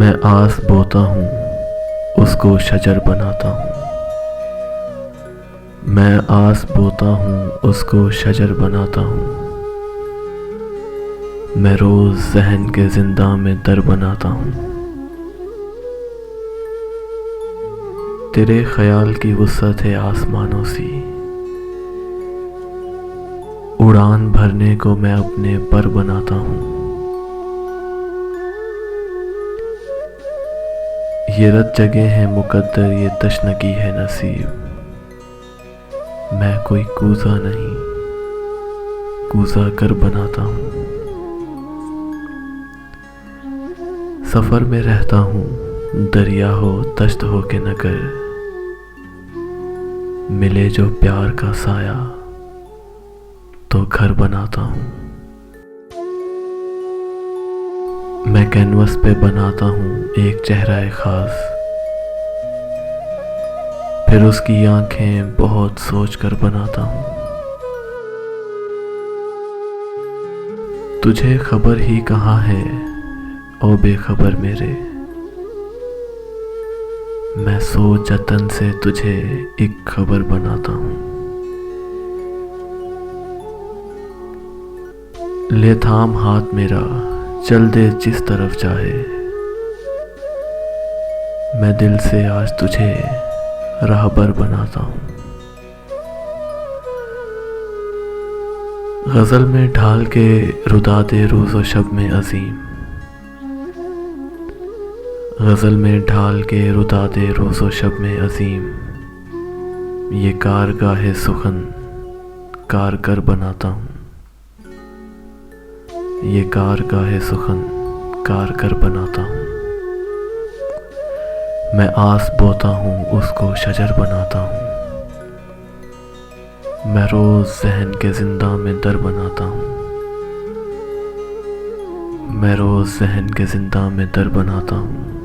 मैं आस बोता हूँ, उसको शजर बनाता हूँ। मैं आस बोता हूँ, उसको शजर बनाता हूँ। मैं रोज़ ज़हन के ज़िंदा में दर बनाता हूँ। तेरे ख्याल की वुसअत है आसमानों सी, उड़ान भरने को मैं अपने पर बनाता हूँ। ये रत जगह है मुकद्दर, ये तशनगी है नसीब। मैं कोई कूज़ा नहीं, कूज़ा कर बनाता हूँ। सफ़र में रहता हूँ, दरिया हो तश्त हो के नगर। मिले जो प्यार का साया तो घर बनाता हूँ। मैं कैनवस पे बनाता हूँ एक चेहरा ख़ास, फिर उसकी आंखें बहुत सोच कर बनाता हूँ। तुझे खबर ही कहाँ है ओ बेखबर मेरे, मैं सोच जतन से तुझे एक खबर बनाता हूँ। ले थाम हाथ मेरा, चल दे जिस तरफ चाहे। मैं दिल से आज तुझे राहबर बनाता हूँ। गज़ल में ढाल के रुदा दे रोज़ व शब में अज़ीम। गज़ल में ढाल के रुदा दे रोज़ व शब में अज़ीम। ये कारगाह सुखन कारगर बनाता हूँ। ये कारगाह सुखन कारगर बनाता हूँ। मैं आस बोता हूँ, उसको शजर बनाता हूँ। मैं रोज़ ज़हन के ज़िंदा में दर बनाता हूँ। मैं रोज़ ज़हन के ज़िंदा में दर बनाता हूँ।